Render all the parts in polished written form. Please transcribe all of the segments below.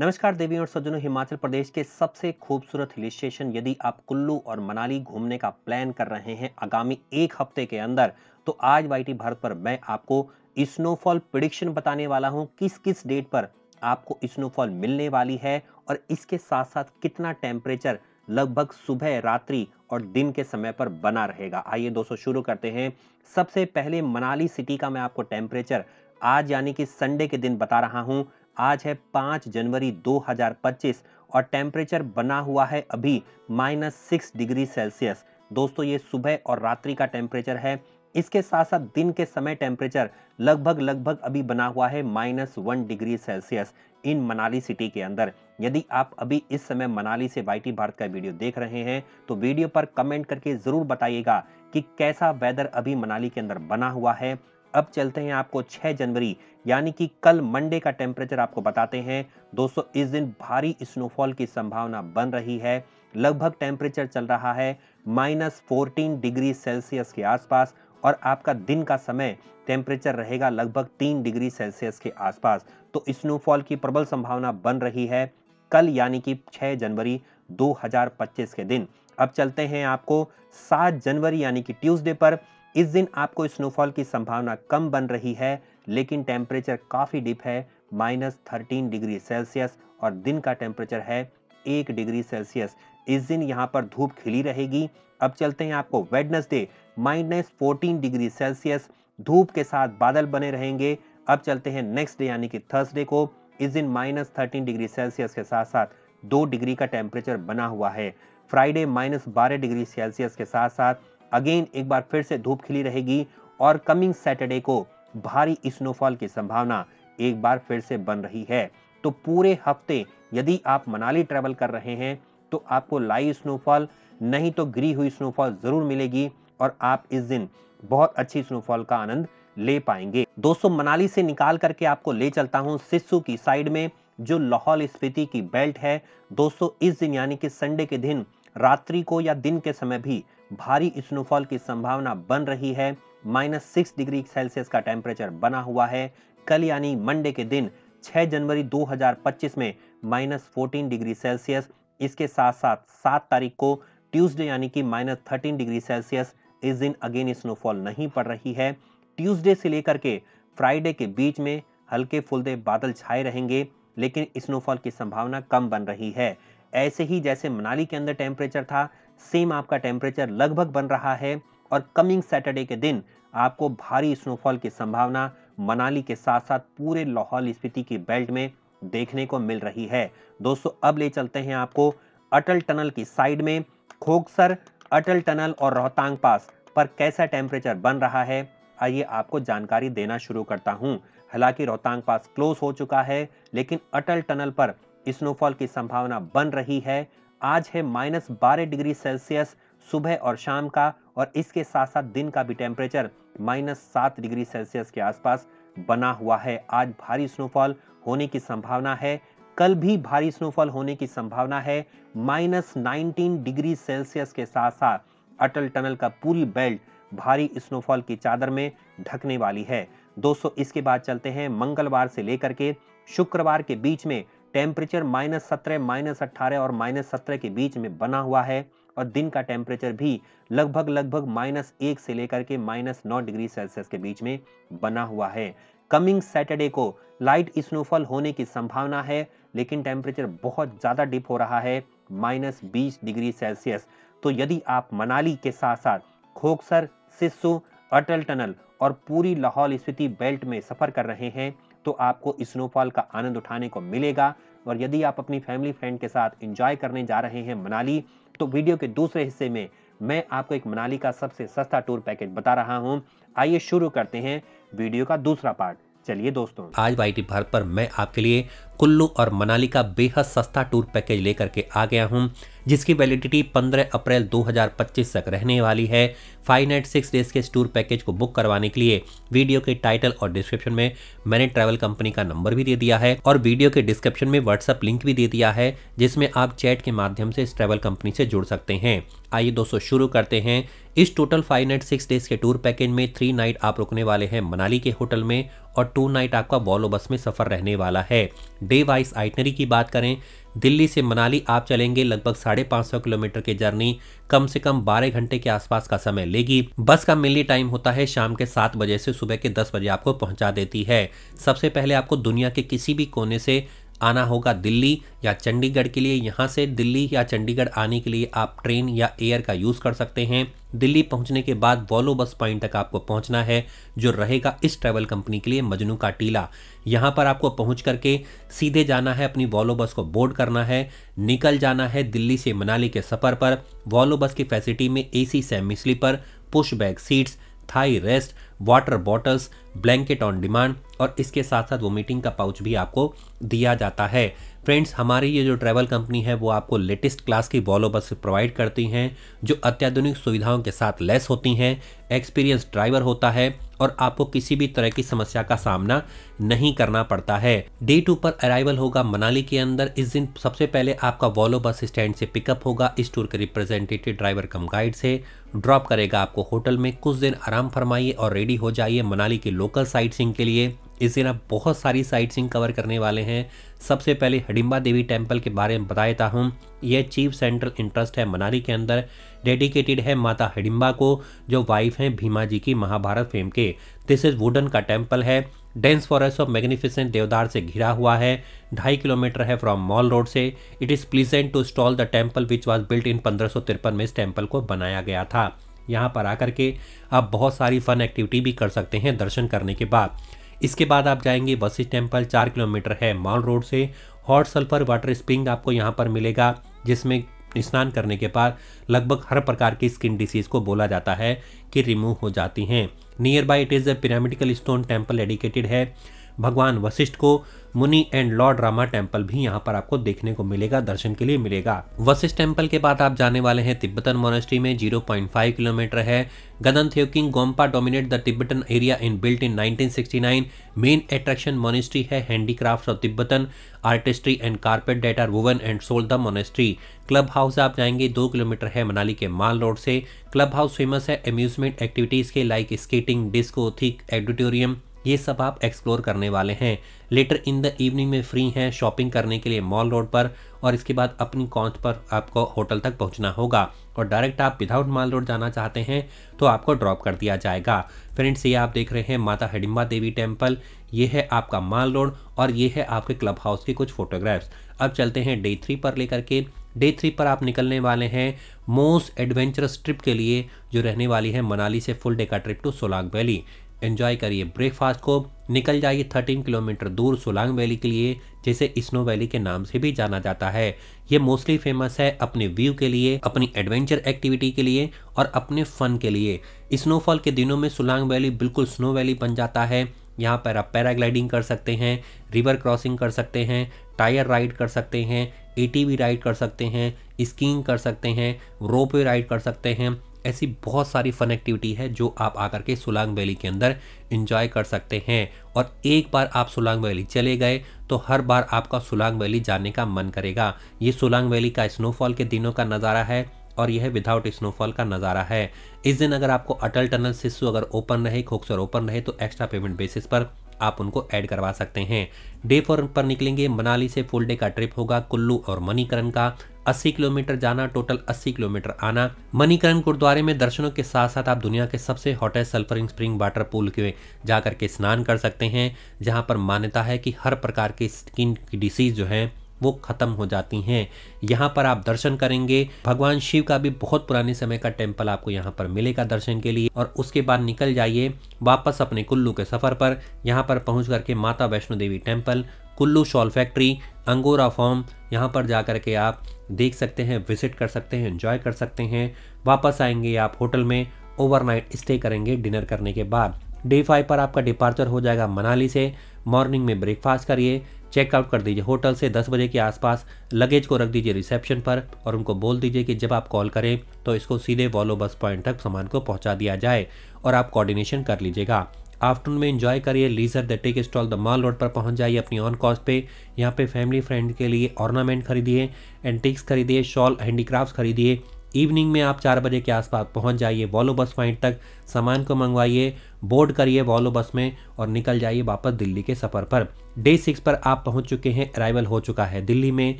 नमस्कार देवियों और सज्जनों, हिमाचल प्रदेश के सबसे खूबसूरत हिल स्टेशन यदि आप कुल्लू और मनाली घूमने का प्लान कर रहे हैं आगामी एक हफ्ते के अंदर, तो आज वाईटी भारत पर मैं आपको स्नोफॉल प्रिडिक्शन बताने वाला हूं। किस किस डेट पर आपको स्नोफॉल मिलने वाली है और इसके साथ साथ कितना टेम्परेचर लगभग सुबह, रात्रि और दिन के समय पर बना रहेगा। आइए दोस्तों शुरू करते हैं। सबसे पहले मनाली सिटी का मैं आपको टेम्परेचर आज यानी कि संडे के दिन बता रहा हूं। आज है 5 जनवरी 2025 और टेम्परेचर बना हुआ है अभी -6 डिग्री सेल्सियस। दोस्तों ये सुबह और रात्रि का टेम्परेचर है। इसके साथ साथ दिन के समय टेम्परेचर लगभग अभी बना हुआ है -1 degree Celsius in Manali city के अंदर। यदि आप अभी इस समय मनाली से वाईटी भारत का वीडियो देख रहे हैं तो वीडियो पर कमेंट करके जरूर बताइएगा कि कैसा वेदर अभी मनाली के अंदर बना हुआ है। अब चलते हैं आपको 6 जनवरी यानी कि कल मंडे का टेम्परेचर आपको बताते हैं। दोस्तों इस दिन भारी स्नोफॉल की संभावना बन रही है। लगभग टेम्परेचर चल रहा है -14 डिग्री सेल्सियस के आसपास और आपका दिन का समय टेम्परेचर रहेगा लगभग 3 डिग्री सेल्सियस के आसपास। तो स्नोफॉल की प्रबल संभावना बन रही है कल यानी कि 6 जनवरी 2025 के दिन। अब चलते हैं आपको 7 जनवरी यानी कि ट्यूसडे पर। इस दिन आपको स्नोफॉल की संभावना कम बन रही है, लेकिन टेम्परेचर काफी डिप है -13 डिग्री सेल्सियस और दिन का टेम्परेचर है 1 डिग्री सेल्सियस। इस दिन यहाँ पर धूप खिली रहेगी। अब चलते हैं आपको वेडनेसडे -14 डिग्री सेल्सियस, धूप के साथ बादल बने रहेंगे। अब चलते हैं नेक्स्ट डे यानी कि थर्सडे को। इस दिन -13 डिग्री सेल्सियस के साथ साथ 2 डिग्री का टेम्परेचर बना हुआ है। फ्राइडे -12 डिग्री सेल्सियस के साथ साथ अगेन एक बार फिर से धूप खिली रहेगी और कमिंग सैटरडे को भारी स्नोफॉल की संभावना एक बार फिर से बन रही है। तो पूरे हफ्ते यदि आप मनाली ट्रैवल कर रहे हैं तो आपको लाइव स्नोफॉल नहीं तो गिरी हुई स्नोफॉल जरूर मिलेगी और आप इस दिन बहुत अच्छी स्नोफॉल का आनंद ले पाएंगे। दोस्तों मनाली से निकाल करके आपको ले चलता हूं सिस्सू की साइड में, जो लाहौल स्पीति की बेल्ट है। दोस्तों इस दिन यानी कि संडे के दिन रात्रि को या दिन के समय भी भारी स्नोफॉल की संभावना बन रही है। -6 डिग्री सेल्सियस का टेम्परेचर बना हुआ है। कल यानी मंडे के दिन 6 जनवरी 2025 में -14 डिग्री सेल्सियस। इसके साथ साथ 7 तारीख को ट्यूसडे यानी कि -13 डिग्री सेल्सियस। इस दिन अगेन स्नोफॉल नहीं पड़ रही है। ट्यूसडे से लेकर के फ्राइडे के बीच में हल्के फुल्के बादल छाए रहेंगे, लेकिन स्नोफॉल की संभावना कम बन रही है। ऐसे ही जैसे मनाली के अंदर टेम्परेचर था, सेम आपका टेम्परेचर लगभग बन रहा है और कमिंग सैटरडे के दिन आपको भारी स्नोफॉल की संभावना मनाली के साथ साथ पूरे लाहौल स्पीति की बेल्ट में देखने को मिल रही है। दोस्तों अब ले चलते हैं आपको अटल टनल की साइड में। खोखसर, अटल टनल और रोहतांग पास पर कैसा टेम्परेचर बन रहा है, आइए आपको जानकारी देना शुरू करता हूं। हालांकि रोहतांग पास क्लोज हो चुका है, लेकिन अटल टनल पर स्नोफॉल की संभावना बन रही है। आज है -12 डिग्री सेल्सियस सुबह और शाम का और इसके साथ साथ दिन का भी टेम्परेचर -7 डिग्री सेल्सियस के आसपास बना हुआ है। आज भारी स्नोफॉल होने की संभावना है। कल भी भारी स्नोफॉल होने की संभावना है। -19 डिग्री सेल्सियस के साथ साथ अटल टनल का पूरी बेल्ट भारी स्नोफॉल की चादर में ढकने वाली है। दोस्तों इसके बाद चलते हैं मंगलवार से लेकर के शुक्रवार के बीच में टेम्परेचर -17, -18 और -17 के बीच में बना हुआ है और दिन का टेम्परेचर भी लगभग -1 से लेकर के -9 डिग्री सेल्सियस के बीच में बना हुआ है। कमिंग सैटरडे को लाइट स्नोफॉल होने की संभावना है, लेकिन टेम्परेचर बहुत ज्यादा डिप हो रहा है -20 डिग्री सेल्सियस। तो यदि आप मनाली के साथ साथ खोखसर, सिस्सू, अटल टनल और पूरी लाहौल स्पीति बेल्ट में सफर कर रहे हैं तो आपको स्नोफॉल का आनंद उठाने को मिलेगा। और यदि आप अपनी फैमिली फ्रेंड के साथ एंजॉय करने जा रहे हैं मनाली, तो वीडियो के दूसरे हिस्से में मैं आपको एक मनाली का सबसे सस्ता टूर पैकेज बता रहा हूं। आइए शुरू करते हैं वीडियो का दूसरा पार्ट। चलिए दोस्तों, आज वाईटी भारत पर मैं आपके लिए कुल्लू और मनाली का बेहद सस्ता टूर पैकेज लेकर के आ गया हूं, जिसकी वैलिडिटी 15 अप्रैल 2025 तक रहने वाली है। 5 नाइट 6 डेज के इस टूर पैकेज को बुक करवाने के लिए वीडियो के टाइटल और डिस्क्रिप्शन में मैंने ट्रैवल कंपनी का नंबर भी दे दिया है और वीडियो के डिस्क्रिप्शन में व्हाट्सएप लिंक भी दे दिया है, जिसमें आप चैट के माध्यम से इस ट्रैवल कंपनी से जुड़ सकते हैं। आइए दोस्तों शुरू करते हैं। इस टोटल 5 नाइट 6 डेज के टूर पैकेज में 3 नाइट आप रुकने वाले हैं मनाली के होटल में और 2 नाइट आपका वॉल्वो बस में सफर रहने वाला है। डे वाइज आइटनरी की बात करें, दिल्ली से मनाली आप चलेंगे लगभग 550 किलोमीटर की जर्नी कम से कम 12 घंटे के आसपास का समय लेगी। बस का मेनली टाइम होता है शाम के 7 बजे से सुबह के 10 बजे आपको पहुंचा देती है। सबसे पहले आपको दुनिया के किसी भी कोने से आना होगा दिल्ली या चंडीगढ़ के लिए। यहाँ से दिल्ली या चंडीगढ़ आने के लिए आप ट्रेन या एयर का यूज़ कर सकते हैं। दिल्ली पहुँचने के बाद वॉल्वो बस पॉइंट तक आपको पहुँचना है, जो रहेगा इस ट्रैवल कंपनी के लिए मजनू का टीला। यहाँ पर आपको पहुँच करके सीधे जाना है, अपनी वॉल्वो बस को बोर्ड करना है, निकल जाना है दिल्ली से मनाली के सफ़र पर। वॉल्वो बस की फैसिलिटी में AC semi sleeper, push back seats, thigh rest, water bottles, blanket on demand और इसके साथ साथ वोमिटिंग का पाउच भी आपको दिया जाता है। फ्रेंड्स, हमारी ये जो ट्रैवल कंपनी है वो आपको लेटेस्ट क्लास की वॉल्वो बस प्रोवाइड करती हैं, जो अत्याधुनिक सुविधाओं के साथ लैस होती हैं। एक्सपीरियंस ड्राइवर होता है और आपको किसी भी तरह की समस्या का सामना नहीं करना पड़ता है। डे 2 पर अराइवल होगा मनाली के अंदर। इस दिन सबसे पहले आपका वॉल्वो बस स्टैंड से पिकअप होगा। इस टूर के रिप्रेजेंटेटिव ड्राइवर कम गाइड से ड्रॉप करेगा आपको होटल में। कुछ दिन आराम फरमाइए और रेडी हो जाइए मनाली के लोकल साइट सीइंग के लिए। इस दिन आप बहुत सारी साइट सीइंग कवर करने वाले हैं। सबसे पहले हिडिंबा देवी टेम्पल के बारे में बता देता हूँ। यह चीफ सेंट्रल इंटरेस्ट है मनाली के अंदर, डेडिकेटेड है माता हिडिंबा को, जो वाइफ हैं भीमा जी की महाभारत फेम के। दिस इज वुडन का टेम्पल है। Dense forest of magnificent deodar से घिरा हुआ है। 2.5 किलोमीटर है फ्रॉम मॉल रोड से। It is pleasant to install the temple which was built in 1553 में इस टेम्पल को बनाया गया था। यहाँ पर आकर के आप बहुत सारी फन एक्टिविटी भी कर सकते हैं दर्शन करने के बाद। इसके बाद आप जाएंगे वशिष्ठ टेम्पल, 4 किलोमीटर है मॉल रोड से। हॉट सल्फर वाटर स्प्रिंग आपको यहाँ पर मिलेगा, जिसमें स्नान करने के बाद लगभग हर प्रकार की स्किन डिसीज को बोला जाता है कि रिमूव हो जाती हैं। Near by it is a pyramidical stone temple dedicated है भगवान वशिष्ठ को। मुनि एंड लॉर्ड रामा टेम्पल भी यहाँ पर आपको देखने को मिलेगा, दर्शन के लिए मिलेगा। वशिष्ठ टेम्पल के बाद आप जाने वाले हैं तिब्बतन मोनेस्ट्री में, 0.5 किलोमीटर है। Gadhan Thekchhokling Gompa dominate the Tibetan area in built in 1969। Main attraction monastery है, handicrafts of Tibetan artistry and carpet that are woven and sold the monastery. Club house आप जाएंगे, 2 किलोमीटर है मनाली के माल रोड से। Club house famous है amusement activities के like skating, disco, thick, auditorium, ये सब आप एक्सप्लोर करने वाले हैं। लेटर इन द इवनिंग में फ्री हैं शॉपिंग करने के लिए मॉल रोड पर, और इसके बाद अपनी कॉस्ट पर आपको होटल तक पहुंचना होगा। और डायरेक्ट आप विदाउट मॉल रोड जाना चाहते हैं तो आपको ड्रॉप कर दिया जाएगा। फ्रेंड्स, ये आप देख रहे हैं माता हिडिंबा देवी टेम्पल, ये है आपका माल रोड और ये है आपके क्लब हाउस की कुछ फोटोग्राफ्स। अब चलते हैं डे 3 पर लेकर के। डे 3 पर आप निकलने वाले हैं मोस्ट एडवेंचरस ट्रिप के लिए, जो रहने वाली है मनाली से फुल डे का trip to Solang valley. Enjoy करिए ब्रेकफास्ट को, निकल जाइए 13 किलोमीटर दूर सोलांग वैली के लिए, जिसे स्नो वैली के नाम से भी जाना जाता है। ये मोस्टली फेमस है अपने व्यू के लिए, अपनी एडवेंचर एक्टिविटी के लिए और अपने फन के लिए। स्नोफॉल के दिनों में सोलांग वैली बिल्कुल स्नो वैली बन जाता है। यहाँ पर आप पैराग्लाइडिंग कर सकते हैं, रिवर क्रॉसिंग कर सकते हैं, टायर राइड कर सकते हैं, ATV राइड कर सकते हैं, स्कीइंग कर सकते हैं, रोपवे राइड कर सकते हैं। ऐसी बहुत सारी फन एक्टिविटी है जो आप आकर के सोलांग वैली के अंदर एंजॉय कर सकते हैं। और एक बार आप सोलांग वैली चले गए तो हर बार आपका सोलांग वैली जाने का मन करेगा। ये सोलांग वैली का स्नोफॉल के दिनों का नज़ारा है और यह विदाउट स्नोफॉल का नज़ारा है। इस दिन अगर आपको अटल टनल सिस्सू अगर ओपन रहे, खोखसर ओपन रहे, तो एक्स्ट्रा पेमेंट बेसिस पर आप उनको ऐड करवा सकते हैं। डे 4 पर निकलेंगे मनाली से, फुल डे का ट्रिप होगा कुल्लू और मणिकरण का। 80 किलोमीटर जाना, टोटल 80 किलोमीटर आना। मणिकरण गुरुद्वारे में दर्शनों के साथ साथ आप दुनिया के सबसे हॉटेस्ट सल्फरिंग स्प्रिंग वाटर पूल के जाकर के स्नान कर सकते हैं, जहां पर मान्यता है कि हर प्रकार के स्किन की डिसीज जो है वो खत्म हो जाती हैं। यहाँ पर आप दर्शन करेंगे। भगवान शिव का भी बहुत पुराने समय का टेम्पल आपको यहाँ पर मिलेगा दर्शन के लिए। और उसके बाद निकल जाइए वापस अपने कुल्लू के सफ़र पर। यहाँ पर पहुँच करके Mata Vaishno Devi temple, Kullu shawl factory, angora farm, यहाँ पर जा कर के आप देख सकते हैं, विजिट कर सकते हैं, एंजॉय कर सकते हैं। वापस आएंगे आप होटल में, ओवरनाइट स्टे करेंगे डिनर करने के बाद। डे 5 पर आपका डिपार्चर हो जाएगा मनाली से। मॉर्निंग में ब्रेकफास्ट करिए, चेकआउट कर दीजिए होटल से 10 बजे के आसपास। लगेज को रख दीजिए रिसेप्शन पर और उनको बोल दीजिए कि जब आप कॉल करें तो इसको सीधे वॉल्वो बस पॉइंट तक सामान को पहुंचा दिया जाए और आप कोऑर्डिनेशन कर लीजिएगा। आफ्टरनून में एंजॉय करिए, leisure the take stall the mall road पर पहुंच जाइए अपनी ऑन कॉस्ट पे। यहाँ पे फैमिली फ्रेंड के लिए ऑर्नामेंट खरीदिए, एंटिक्स खरीदिए, शॉल, हैंडीक्राफ्ट खरीदिए। इवनिंग में आप 4 बजे के आसपास पहुंच जाइए वॉल्वो बस पॉइंट तक, सामान को मंगवाइए, बोर्ड करिए वॉल्वो बस में और निकल जाइए वापस दिल्ली के सफ़र पर। डे 6 पर आप पहुंच चुके हैं, अराइवल हो चुका है दिल्ली में।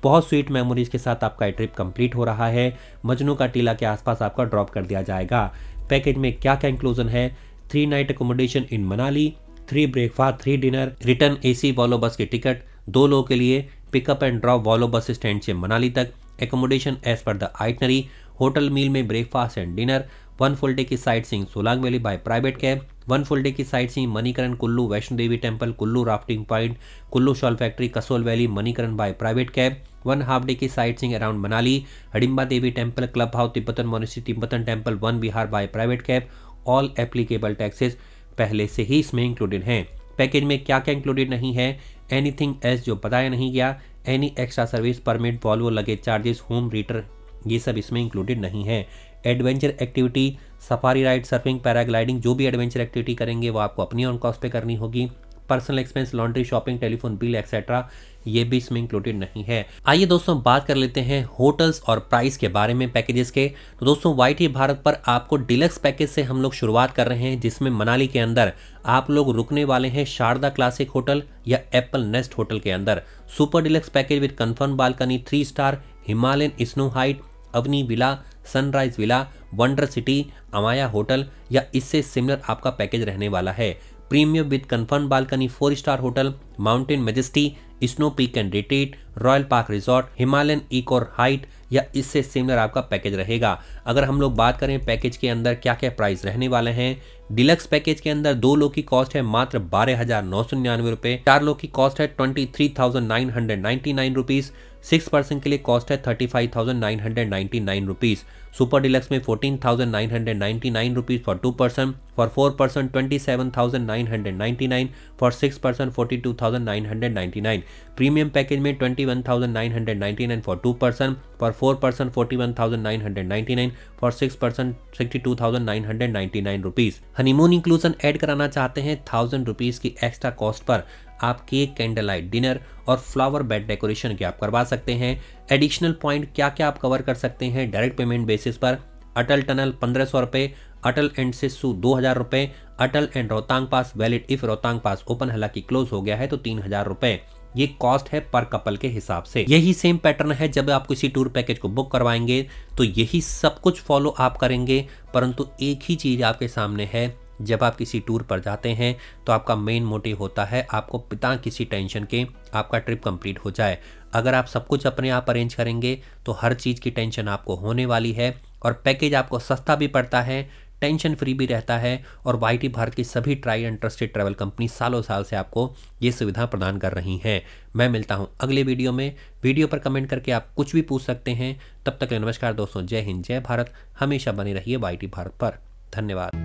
बहुत स्वीट मेमोरीज के साथ आपका ट्रिप कंप्लीट हो रहा है। मजनू का टीला के आसपास आपका ड्रॉप कर दिया जाएगा। पैकेज में क्या क्या इंक्लूजन है? 3 night accommodation in Manali, 3 breakfast, 3 dinner, return AC Volvo bus की टिकट 2 लोगों के लिए, pickup and drop Volvo bus stand से मनाली तक, accommodation as per the itinerary, hotel meal में breakfast and dinner, 1 full day की sightseeing Solang valley by private cab, 1 full day की sightseeing Manikaran, Kullu Vaishno Devi temple, Kullu rafting point, Kullu shawl factory, Kasol valley, Manikaran by private cab, 1 half day की sightseeing around Manali, Hadimba Devi temple, club house, Tibetan monastery, Tibetan temple, 1 विहार by private cab. All applicable taxes पहले से ही इसमें included हैं। Package में क्या क्या included नहीं है? एनीथिंग एल्स जो बताया नहीं गया, any extra service permit, Volvo luggage charges, home रीटर, ये सब इसमें इंक्लूडेड नहीं है। Adventure activity, safari ride, surfing, paragliding, जो भी एडवेंचर एक्टिविटी करेंगे वो आपको अपनी ऑन कॉस्ट पे करनी होगी। Personal expense, laundry, shopping, telephone bill etcetera, ये भी इसमें इंक्लूडेड नहीं है। आइए दोस्तों बात कर लेते हैं होटल्स और प्राइस के बारे में पैकेजेस के। तो दोस्तों YT भारत पर आपको डिलक्स पैकेज से हम लोग शुरुआत कर रहे हैं, जिसमें मनाली के अंदर आप लोग रुकने वाले हैं शारदा क्लासिक होटल या एप्पल नेस्ट होटल के अंदर। Super deluxe package with confirm balcony, 3 star, Himalayan snow height, Avani villa, sunrise villa, wonder city, Amaya hotel या इससे सिमिलर आपका पैकेज रहने वाला है। Premium with confirm balcony, 4 star hotel, mountain majesty, snow peak and retreat, royal park resort, Himalayan ecor height या इससे similar आपका package रहेगा। अगर हम लोग बात करें पैकेज के अंदर क्या क्या प्राइस रहने वाले हैं, डिलक्स पैकेज के अंदर 2 लोग की कॉस्ट है मात्र 12,999 रुपए, 4 लोग की कॉस्ट है 23,999 रुपीज, 6 पर्सन के लिए कॉस्ट है 35,999 रुपीज। सुपर डिलक्स में 14,999 rupees for 2 person, for 4 person 27,999, for 6 person 42,999। Premium package में 21,999 for 2 person, for 4 person 41,999, for 6 person 62,999 rupees. Honeymoon inclusion add कराना चाहते हैं 1,000 रुपीज की एक्स्ट्रा कॉस्ट पर आप केक, कैंडल लाइट डिनर और flower bed decoration के आप करवा सकते हैं। एडिशनल पॉइंट क्या क्या आप कवर कर सकते हैं डायरेक्ट पेमेंट बेसिस पर? अटल टनल 1500 रुपये, अटल एंड सिस्सू 2000 रुपये, Atal and Rohtang pass valid if Rohtang pass open, हालांकि क्लोज हो गया है तो 3000 रुपये। ये कॉस्ट है पर कपल के हिसाब से। यही सेम पैटर्न है जब आप किसी टूर पैकेज को बुक करवाएंगे तो यही सब कुछ फॉलो आप करेंगे, परंतु एक ही चीज आपके सामने है, जब आप किसी टूर पर जाते हैं तो आपका मेन मोटिव होता है आपको बिना किसी टेंशन के आपका ट्रिप कंप्लीट हो जाए। अगर आप सब कुछ अपने आप अरेंज करेंगे तो हर चीज़ की टेंशन आपको होने वाली है और पैकेज आपको सस्ता भी पड़ता है, टेंशन फ्री भी रहता है और YT भारत की सभी try and trusted travel company सालों साल से आपको ये सुविधा प्रदान कर रही हैं। मैं मिलता हूँ अगले वीडियो में। वीडियो पर कमेंट करके आप कुछ भी पूछ सकते हैं। तब तक नमस्कार दोस्तों, जय हिंद, जय भारत। हमेशा बने रहिए YT भारत पर। धन्यवाद।